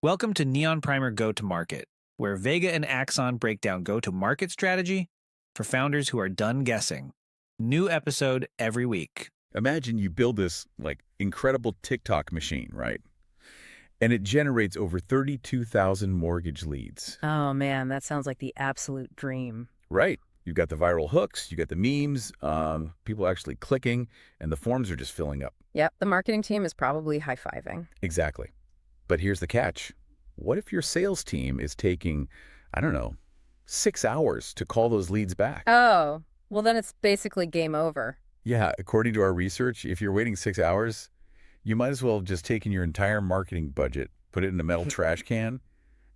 Welcome to Neon Primer Go-to-Market, where Vega and Axon break down go-to-market strategy for founders who are done guessing. New episode every week. Imagine you build this incredible TikTok machine, right? And it generates over 32,000 mortgage leads. Oh man, that sounds like the absolute dream. Right. You've got the viral hooks, you got the memes, people actually clicking, and the forms are just filling up. Yep, the marketing team is probably high-fiving. Exactly. But here's the catch. What if your sales team is taking, 6 hours to call those leads back? Oh, well then it's basically game over. Yeah, according to our research, if you're waiting 6 hours, you might as well have just taken your entire marketing budget, put it in a metal trash can,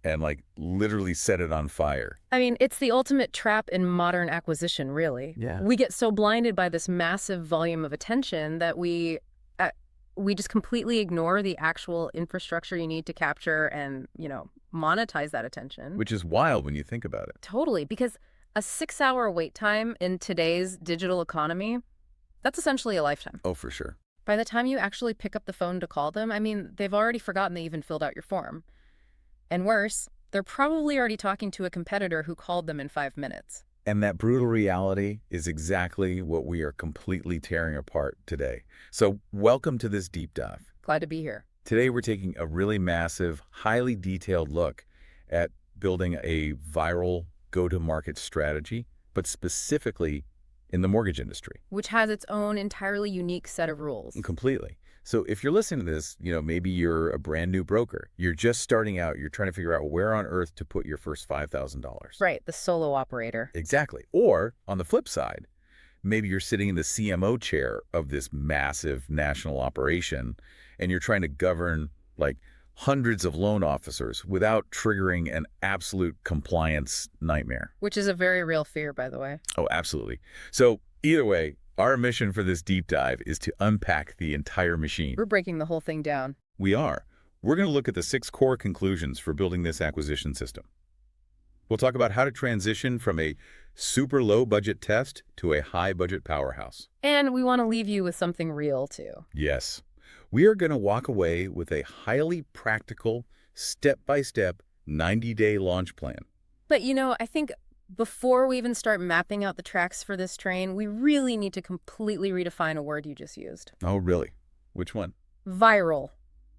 and literally set it on fire. I mean, it's the ultimate trap in modern acquisition, really. Yeah. We get so blinded by this massive volume of attention that we just completely ignore the actual infrastructure you need to capture and, monetize that attention. Which is wild when you think about it. Totally, because a 6-hour wait time in today's digital economy, that's essentially a lifetime. Oh, for sure. By the time you actually pick up the phone to call them, they've already forgotten they even filled out your form. And worse, they're probably already talking to a competitor who called them in 5 minutes. And that brutal reality is exactly what we are completely tearing apart today. So welcome to this deep dive. Glad to be here. Today we're taking a really massive, highly detailed look at building a viral go-to-market strategy, but specifically in the mortgage industry. Which has its own entirely unique set of rules. Completely. So if you're listening to this, maybe you're a brand new broker. You're just starting out. You're trying to figure out where on earth to put your first $5,000. Right, the solo operator. Exactly. Or on the flip side, maybe you're sitting in the CMO chair of this massive national operation and you're trying to govern hundreds of loan officers without triggering an absolute compliance nightmare. Which is a very real fear, by the way. Oh, absolutely. So either way, our mission for this deep dive is to unpack the entire machine. We're breaking the whole thing down. We are. We're going to look at the 6 core conclusions for building this acquisition system. We'll talk about how to transition from a super low budget test to a high budget powerhouse. And we want to leave you with something real, too. Yes. We are going to walk away with a highly practical, step-by-step, 90-day launch plan. But, I think before we even start mapping out the tracks for this train, we really need to completely redefine a word you just used. Oh, really? Which one? Viral.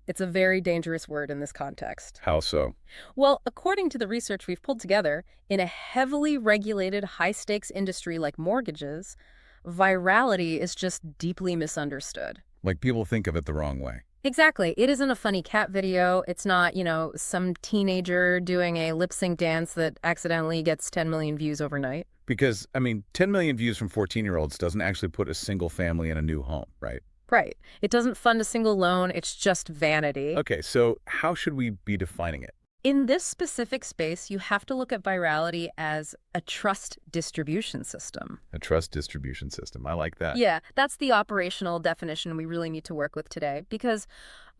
It's a very dangerous word in this context. How so? Well, according to the research we've pulled together, in a heavily regulated, high-stakes industry like mortgages, virality is just deeply misunderstood. Like people think of it the wrong way. Exactly. It isn't a funny cat video. It's not, some teenager doing a lip-sync dance that accidentally gets 10 million views overnight. Because, 10 million views from 14-year-olds doesn't actually put a single family in a new home, right? Right. It doesn't fund a single loan. It's just vanity. Okay, so how should we be defining it? In this specific space, you have to look at virality as a trust distribution system. A trust distribution system. I like that. Yeah, that's the operational definition we really need to work with today, because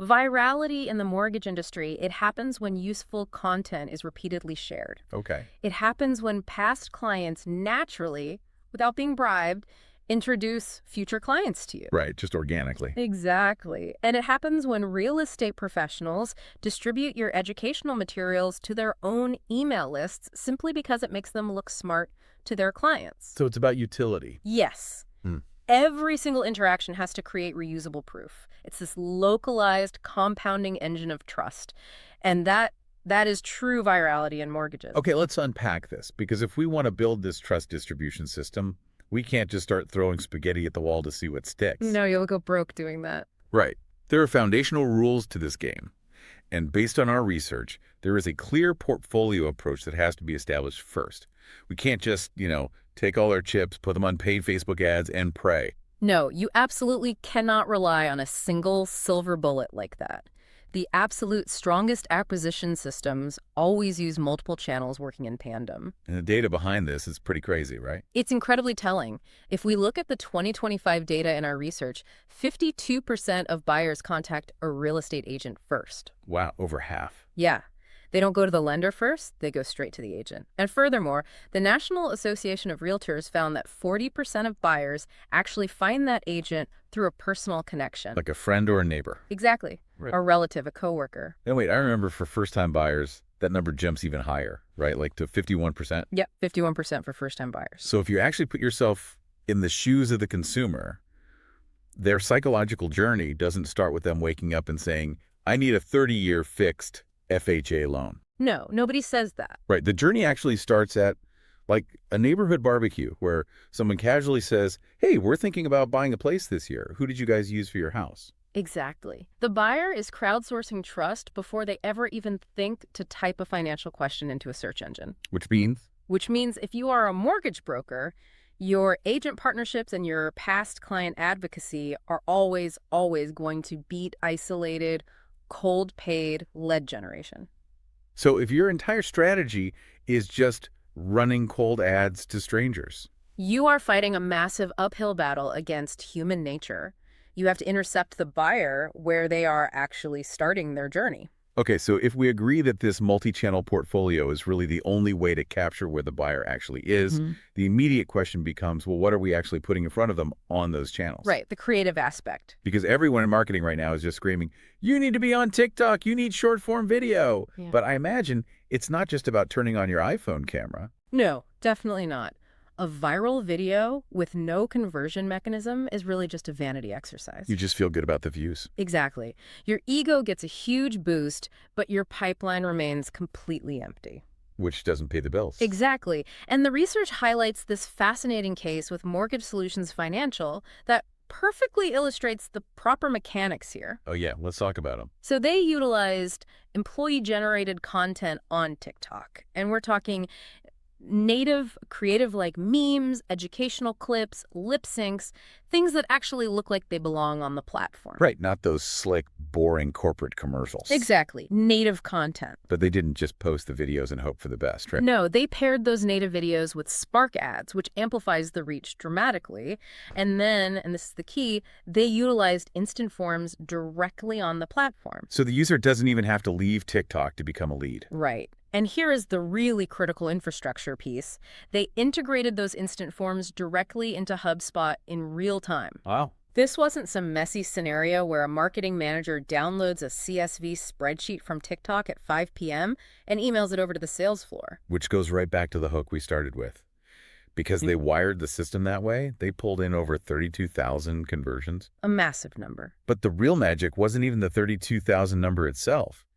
virality in the mortgage industry, it happens when useful content is repeatedly shared. Okay. It happens when past clients naturally, without being bribed, introduce future clients to you. Right, just organically. Exactly. And it happens when real estate professionals distribute your educational materials to their own email lists simply because it makes them look smart to their clients. So it's about utility. Yes. Every single interaction has to create reusable proof. It's this localized compounding engine of trust. And that is true virality in mortgages. Okay, let's unpack this, because if we want to build this trust distribution system, we can't just start throwing spaghetti at the wall to see what sticks. No, you'll go broke doing that. Right. There are foundational rules to this game. And based on our research, there is a clear portfolio approach that has to be established first. We can't just, take all our chips, put them on paid Facebook ads, and pray. No, you absolutely cannot rely on a single silver bullet like that. The absolute strongest acquisition systems always use multiple channels working in tandem. And the data behind this is pretty crazy, right? It's incredibly telling. If we look at the 2025 data in our research, 52% of buyers contact a real estate agent first. Wow, over half. Yeah. They don't go to the lender first, they go straight to the agent. And furthermore, the National Association of Realtors found that 40% of buyers actually find that agent through a personal connection. Like a friend or a neighbor. Exactly. Right. A relative, a coworker. And wait, I remember for first-time buyers, that number jumps even higher, right? Like to 51%. Yep, 51% for first-time buyers. So if you actually put yourself in the shoes of the consumer, their psychological journey doesn't start with them waking up and saying, I need a 30-year fixed FHA loan. No, nobody says that. Right. The journey actually starts at like a neighborhood barbecue where someone casually says, hey, we're thinking about buying a place this year. Who did you guys use for your house? Exactly. The buyer is crowdsourcing trust before they ever even think to type a financial question into a search engine. Which means? Which means if you are a mortgage broker, your agent partnerships and your past client advocacy are always going to beat isolated, cold paid lead generation. So if your entire strategy is just running cold ads to strangers, you are fighting a massive uphill battle against human nature. You have to intercept the buyer where they are actually starting their journey. Okay, so if we agree that this multi-channel portfolio is really the only way to capture where the buyer actually is, the immediate question becomes, well, what are we actually putting in front of them on those channels? Right, the creative aspect. Because everyone in marketing right now is just screaming, you need to be on TikTok, you need short-form video. Yeah. But I imagine it's not just about turning on your iPhone camera. No, definitely not. A viral video with no conversion mechanism is really just a vanity exercise. You just feel good about the views. Exactly. Your ego gets a huge boost, but your pipeline remains completely empty. Which doesn't pay the bills. Exactly. And the research highlights this fascinating case with Mortgage Solutions Financial that perfectly illustrates the proper mechanics here. Oh yeah, let's talk about them. So they utilized employee-generated content on TikTok, and we're talking native, creative like memes, educational clips, lip syncs, things that actually look like they belong on the platform. Right, not those slick, boring corporate commercials. Exactly. Native content. But they didn't just post the videos and hope for the best, right? No, they paired those native videos with Spark ads, which amplifies the reach dramatically. And then, and this is the key, they utilized instant forms directly on the platform. So the user doesn't even have to leave TikTok to become a lead. Right. And here is the really critical infrastructure piece. They integrated those instant forms directly into HubSpot in real time. Wow. This wasn't some messy scenario where a marketing manager downloads a CSV spreadsheet from TikTok at 5 p.m. and emails it over to the sales floor. Which goes right back to the hook we started with. Because they wired the system that way, they pulled in over 32,000 conversions. A massive number. But the real magic wasn't even the 32,000 number itself.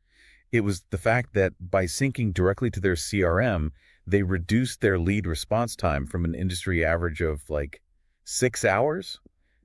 It was the fact that by syncing directly to their CRM, they reduced their lead response time from an industry average of like 6 hours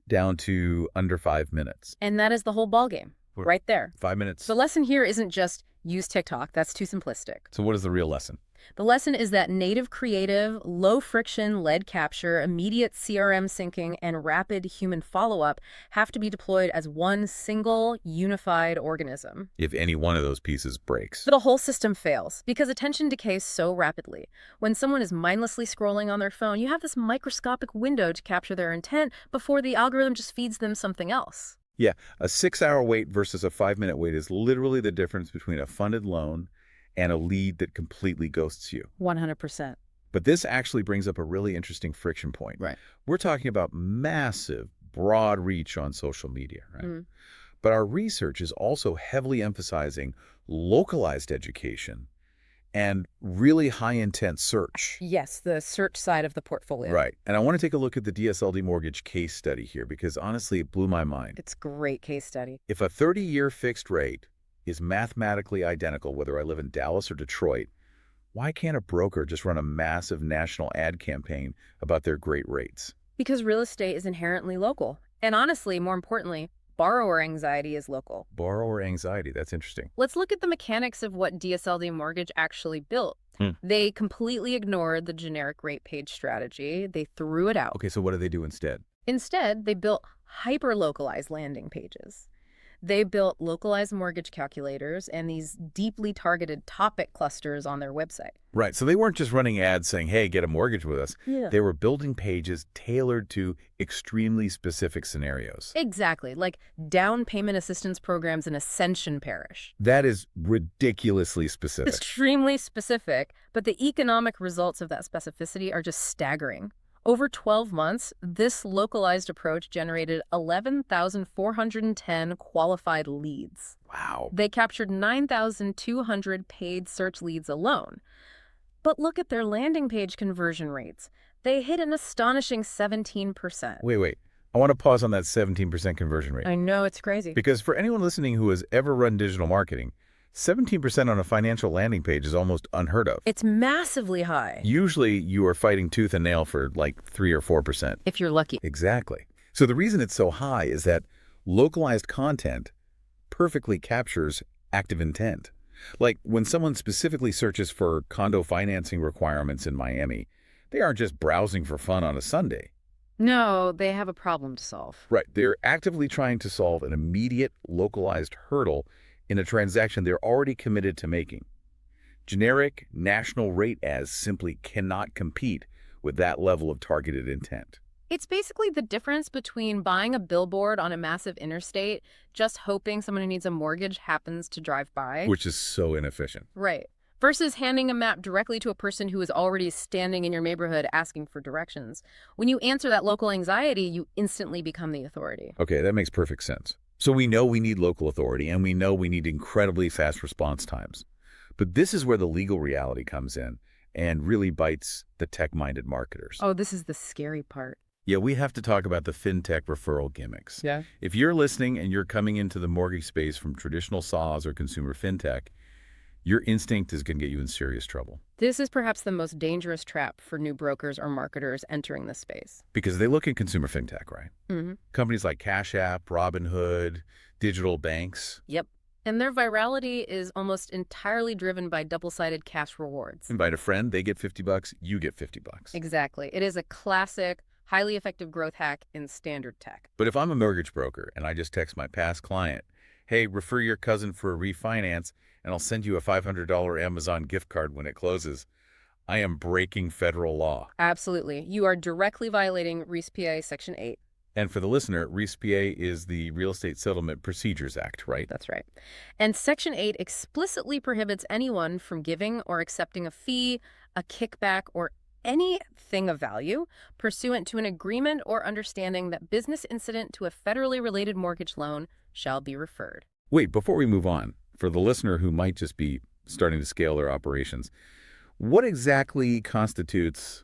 down to under 5 minutes. And that is the whole ballgame, right there. 5 minutes. The lesson here isn't just use TikTok. That's too simplistic. So what is the real lesson? The lesson is that native creative, low-friction lead capture, immediate CRM syncing, and rapid human follow-up have to be deployed as one single, unified organism. If any one of those pieces breaks. The whole system fails because attention decays so rapidly. When someone is mindlessly scrolling on their phone, you have this microscopic window to capture their intent before the algorithm just feeds them something else. Yeah, a 6-hour wait versus a 5-minute wait is literally the difference between a funded loan and a lead that completely ghosts you. 100%. But this actually brings up a really interesting friction point. Right. We're talking about massive, broad reach on social media, right? But our research is also heavily emphasizing localized education and really high-intent search. Yes, the search side of the portfolio. Right. And I want to take a look at the DSLD mortgage case study here because honestly, it blew my mind. It's a great case study. If a 30-year fixed rate is mathematically identical whether I live in Dallas or Detroit, why can't a broker just run a massive national ad campaign about their great rates? Because real estate is inherently local. And honestly, more importantly, borrower anxiety is local. Borrower anxiety, that's interesting. Let's look at the mechanics of what DSLD Mortgage actually built. They completely ignored the generic rate page strategy. They threw it out. Okay, so what do they do instead? Instead, they built hyper-localized landing pages. They built localized mortgage calculators and these deeply targeted topic clusters on their website. Right. So they weren't just running ads saying, hey, get a mortgage with us. Yeah. They were building pages tailored to extremely specific scenarios. Exactly, like down payment assistance programs in Ascension Parish. That is ridiculously specific. Extremely specific, but the economic results of that specificity are just staggering. Over 12 months, this localized approach generated 11,410 qualified leads. Wow. They captured 9,200 paid search leads alone. But look at their landing page conversion rates. They hit an astonishing 17%. Wait. I want to pause on that 17% conversion rate. I know, it's crazy. Because for anyone listening who has ever run digital marketing, 17% on a financial landing page is almost unheard of. It's massively high. Usually you are fighting tooth and nail for like 3 or 4%. If you're lucky. Exactly. So the reason it's so high is that localized content perfectly captures active intent. Like when someone specifically searches for condo financing requirements in Miami, they aren't just browsing for fun on a Sunday. No, they have a problem to solve. Right. They're actively trying to solve an immediate localized hurdle in a transaction they're already committed to making. Generic national rate ads simply cannot compete with that level of targeted intent. It's basically the difference between buying a billboard on a massive interstate, just hoping someone who needs a mortgage happens to drive by. Which is so inefficient. Right. Versus handing a map directly to a person who is already standing in your neighborhood asking for directions. When you answer that local anxiety, you instantly become the authority. Okay, that makes perfect sense. So we know we need local authority, and we know we need incredibly fast response times. But this is where the legal reality comes in and really bites the tech-minded marketers. Oh, this is the scary part. Yeah, we have to talk about the fintech referral gimmicks. Yeah. If you're listening and you're coming into the mortgage space from traditional SaaS or consumer fintech, your instinct is going to get you in serious trouble. This is perhaps the most dangerous trap for new brokers or marketers entering this space. Because they look at consumer fintech, right? Mm-hmm. Companies like Cash App, Robinhood, digital banks. Yep. And their virality is almost entirely driven by double-sided cash rewards. Invite a friend, they get $50, you get $50. Exactly. It is a classic, highly effective growth hack in standard tech. But if I'm a mortgage broker and I just text my past client, hey, refer your cousin for a refinance, and I'll send you a $500 Amazon gift card when it closes, I am breaking federal law. Absolutely. You are directly violating RESPA Section 8. And for the listener, RESPA is the Real Estate Settlement Procedures Act, right? That's right. And Section 8 explicitly prohibits anyone from giving or accepting a fee, a kickback, or anything of value pursuant to an agreement or understanding that business incident to a federally related mortgage loan shall be referred. Wait, before we move on, for the listener who might just be starting to scale their operations, what exactly constitutes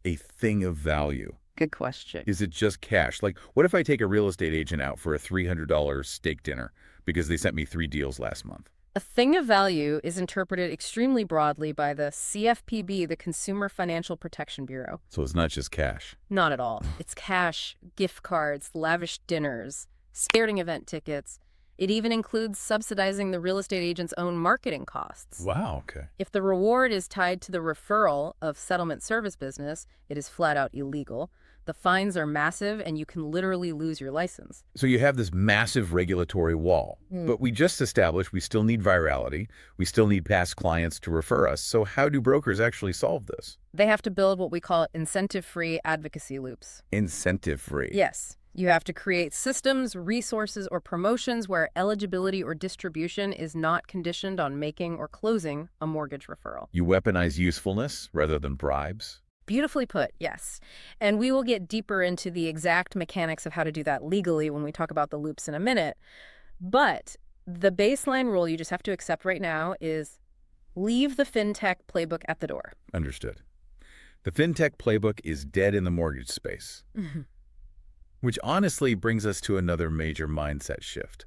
a thing of value? Good question. Is it just cash? Like, what if I take a real estate agent out for a $300 steak dinner because they sent me 3 deals last month? A thing of value is interpreted extremely broadly by the CFPB, the Consumer Financial Protection Bureau. So it's not just cash. Not at all. It's cash, gift cards, lavish dinners, sporting event tickets. It even includes subsidizing the real estate agent's own marketing costs. Wow, okay. If the reward is tied to the referral of settlement service business, it is flat out illegal. The fines are massive, and you can literally lose your license. So you have this massive regulatory wall. But we just established we still need virality. We still need past clients to refer us. So how do brokers actually solve this? They have to build what we call incentive-free advocacy loops. Incentive-free. Yes. You have to create systems, resources, or promotions where eligibility or distribution is not conditioned on making or closing a mortgage referral. You weaponize usefulness rather than bribes. Beautifully put, yes. And we will get deeper into the exact mechanics of how to do that legally when we talk about the loops in a minute. But the baseline rule you just have to accept right now is leave the fintech playbook at the door. Understood. The fintech playbook is dead in the mortgage space. Which honestly brings us to another major mindset shift.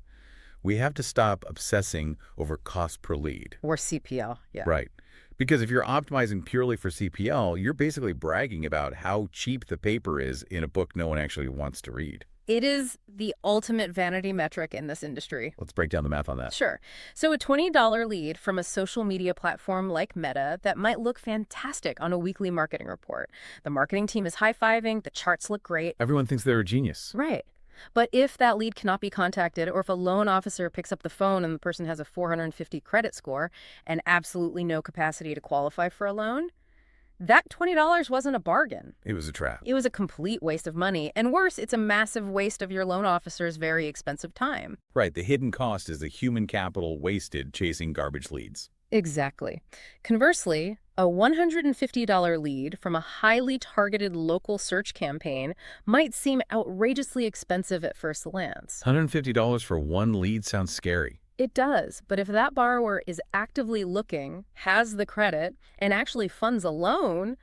We have to stop obsessing over cost per lead. Or CPL, yeah. Right. Because if you're optimizing purely for CPL, you're basically bragging about how cheap the paper is in a book no one actually wants to read. It is the ultimate vanity metric in this industry. Let's break down the math on that. Sure. So a $20 lead from a social media platform like Meta that might look fantastic on a weekly marketing report. The marketing team is high-fiving, the charts look great. Everyone thinks they're a genius. Right. But if that lead cannot be contacted, or if a loan officer picks up the phone and the person has a 450 credit score and absolutely no capacity to qualify for a loan, that $20 wasn't a bargain. It was a trap. It was a complete waste of money. And worse, it's a massive waste of your loan officer's very expensive time. Right, the hidden cost is the human capital wasted chasing garbage leads. Exactly. Conversely, a $150 lead from a highly targeted local search campaign might seem outrageously expensive at first glance. $150 for one lead sounds scary. It does, but if that borrower is actively looking, has the credit, and actually funds a loan,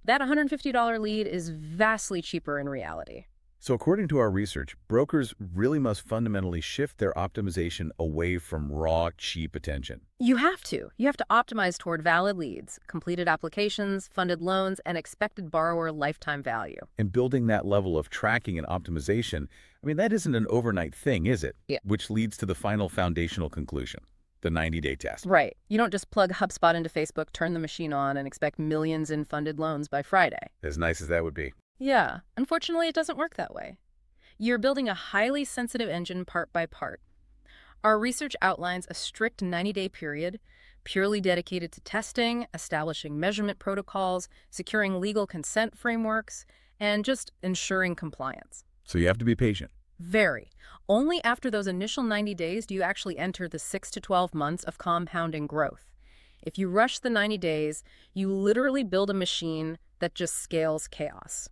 that $150 lead is vastly cheaper in reality. So according to our research, brokers really must fundamentally shift their optimization away from raw, cheap attention. You have to. You have to optimize toward valid leads, completed applications, funded loans, and expected borrower lifetime value. And building that level of tracking and optimization, I mean, that isn't an overnight thing, is it? Yeah. Which leads to the final foundational conclusion, the 90-day test. Right. You don't just plug HubSpot into Facebook, turn the machine on, and expect millions in funded loans by Friday. As nice as that would be. Yeah, unfortunately, it doesn't work that way. You're building a highly sensitive engine part by part. Our research outlines a strict 90-day period, purely dedicated to testing, establishing measurement protocols, securing legal consent frameworks, and just ensuring compliance. So you have to be patient. Very. Only after those initial 90 days do you actually enter the 6 to 12 months of compounding growth. If you rush the 90 days, you literally build a machine that just scales chaos.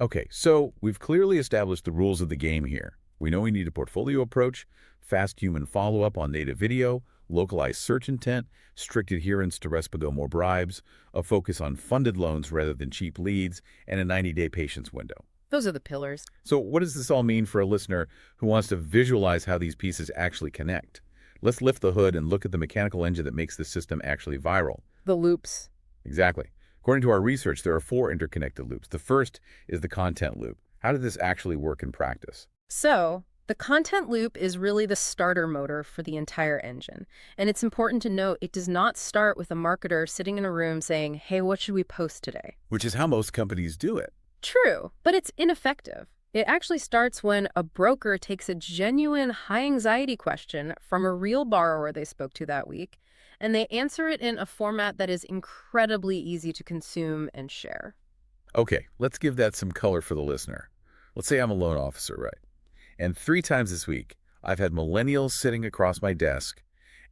Okay, so we've clearly established the rules of the game here. We know we need a portfolio approach, fast human follow-up on native video, localized search intent, strict adherence to RESPA Go more bribes, a focus on funded loans rather than cheap leads, and a 90-day patience window. Those are the pillars. So what does this all mean for a listener who wants to visualize how these pieces actually connect? Let's lift the hood and look at the mechanical engine that makes the system actually viral. The loops. Exactly. According to our research, there are 4 interconnected loops. The first is the content loop. How did this actually work in practice? So, the content loop is really the starter motor for the entire engine. And it's important to note it does not start with a marketer sitting in a room saying, hey, what should we post today? Which is how most companies do it. True, but it's ineffective. It actually starts when a broker takes a genuine high-anxiety question from a real borrower they spoke to that week, and they answer it in a format that is incredibly easy to consume and share. Okay, let's give that some color for the listener. Let's say I'm a loan officer, right? And 3 times this week, I've had millennials sitting across my desk,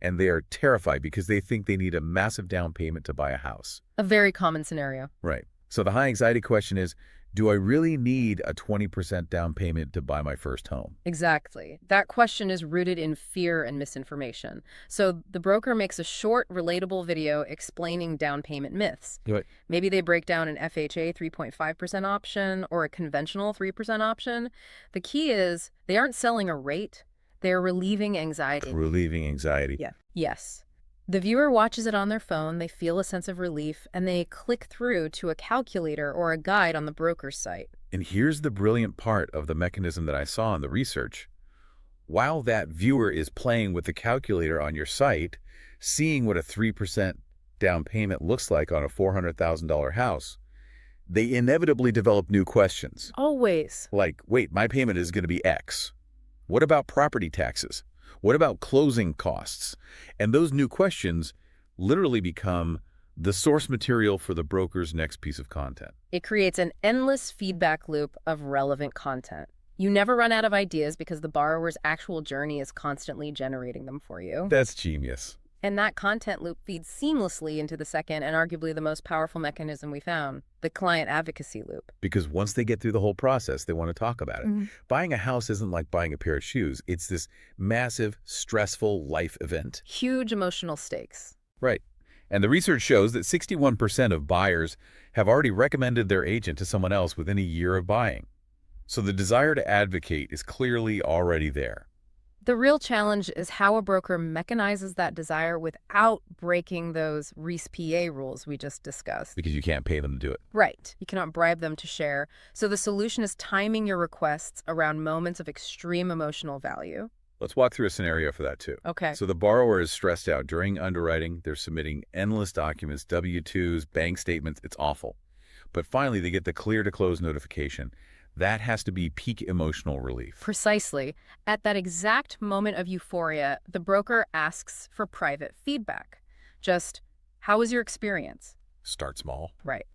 and they are terrified because they think they need a massive down payment to buy a house. A very common scenario. Right. So the high anxiety question is, do I really need a 20% down payment to buy my first home? Exactly. That question is rooted in fear and misinformation. So the broker makes a short, relatable video explaining down payment myths. Right. Maybe they break down an FHA 3.5% option or a conventional 3% option. The key is they aren't selling a rate. They're relieving anxiety. Relieving anxiety. Yeah. Yes. The viewer watches it on their phone, they feel a sense of relief, and they click through to a calculator or a guide on the broker's site. And here's the brilliant part of the mechanism that I saw in the research. While that viewer is playing with the calculator on your site, seeing what a 3% down payment looks like on a $400,000 house, they inevitably develop new questions. Always. Like, wait, my payment is going to be X. What about property taxes? What about closing costs? And those new questions literally become the source material for the broker's next piece of content. It creates an endless feedback loop of relevant content. You never run out of ideas because the borrower's actual journey is constantly generating them for you. That's genius. And that content loop feeds seamlessly into the second and arguably the most powerful mechanism we found, the client advocacy loop. Because once they get through the whole process, they want to talk about it. Buying a house isn't like buying a pair of shoes. It's this massive, stressful life event. Huge emotional stakes. Right. And the research shows that 61% of buyers have already recommended their agent to someone else within a year of buying. So the desire to advocate is clearly already there. The real challenge is how a broker mechanizes that desire without breaking those RESPA rules we just discussed. Because you can't pay them to do it. Right. You cannot bribe them to share. So the solution is timing your requests around moments of extreme emotional value. Let's walk through a scenario for that too. Okay. So the borrower is stressed out during underwriting. They're submitting endless documents, W-2s, bank statements. It's awful. But finally, they get the clear to close notification. That has to be peak emotional relief. Precisely. At that exact moment of euphoria, the broker asks for private feedback. Just, how was your experience? Start small. Right.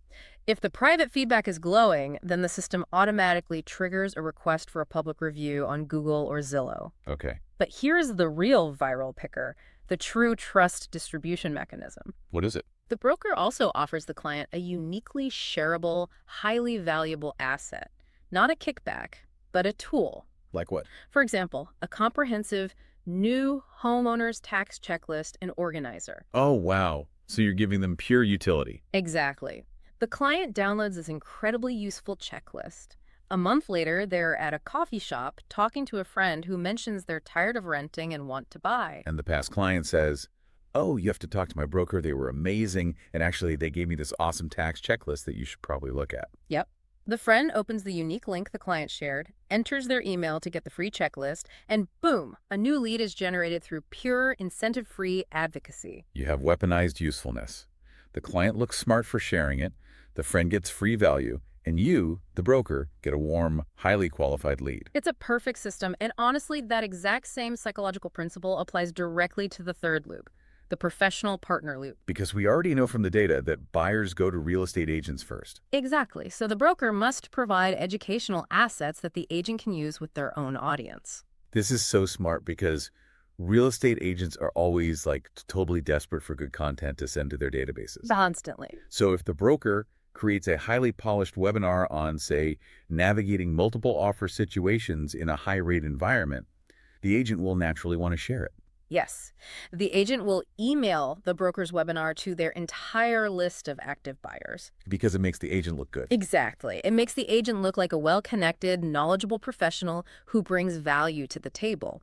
If the private feedback is glowing, then the system automatically triggers a request for a public review on Google or Zillow. Okay. But here's the real viral picker, the true trust distribution mechanism. What is it? The broker also offers the client a uniquely shareable, highly valuable asset. Not a kickback, but a tool. Like what? For example, a comprehensive new homeowner's tax checklist and organizer. Oh, wow. So you're giving them pure utility. Exactly. The client downloads this incredibly useful checklist. A month later, they're at a coffee shop talking to a friend who mentions they're tired of renting and want to buy. And the past client says, oh, you have to talk to my broker. They were amazing. And actually, they gave me this awesome tax checklist that you should probably look at. Yep. The friend opens the unique link the client shared, enters their email to get the free checklist, and boom, a new lead is generated through pure, incentive-free advocacy. You have weaponized usefulness. The client looks smart for sharing it. The friend gets free value. And you, the broker, get a warm, highly qualified lead. It's a perfect system, and honestly, that exact same psychological principle applies directly to the third loop, the professional partner loop. Because we already know from the data that buyers go to real estate agents first. Exactly. So the broker must provide educational assets that the agent can use with their own audience. This is so smart because real estate agents are always totally desperate for good content to send to their databases. Constantly. So if the broker creates a highly polished webinar on, say, navigating multiple offer situations in a high-rate environment, the agent will naturally want to share it. Yes. The agent will email the broker's webinar to their entire list of active buyers. Because it makes the agent look good. Exactly. It makes the agent look like a well-connected, knowledgeable professional who brings value to the table.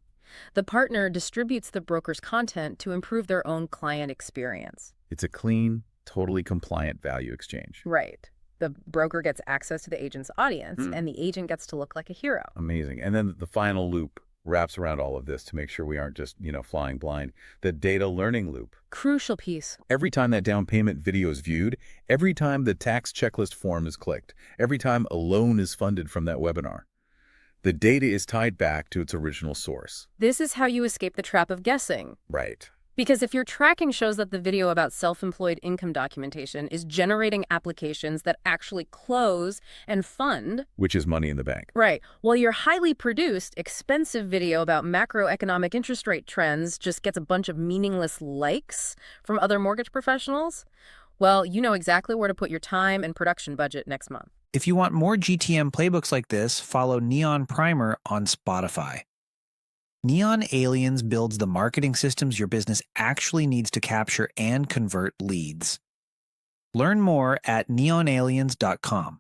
The partner distributes the broker's content to improve their own client experience. It's a clean, totally compliant value exchange. Right. The broker gets access to the agent's audience, and the agent gets to look like a hero. Amazing. And then the final loop wraps around all of this to make sure we aren't just, flying blind. The data learning loop. Crucial piece. Every time that down payment video is viewed, every time the tax checklist form is clicked, every time a loan is funded from that webinar, the data is tied back to its original source. This is how you escape the trap of guessing. Right. Because if your tracking shows that the video about self-employed income documentation is generating applications that actually close and fund, Which is money in the bank. right, while your highly produced, expensive video about macroeconomic interest rate trends just gets a bunch of meaningless likes from other mortgage professionals, well, you know exactly where to put your time and production budget next month. If you want more GTM playbooks like this, follow Neon Primer on Spotify. Neon Aliens builds the marketing systems your business actually needs to capture and convert leads. Learn more at neonaliens.com.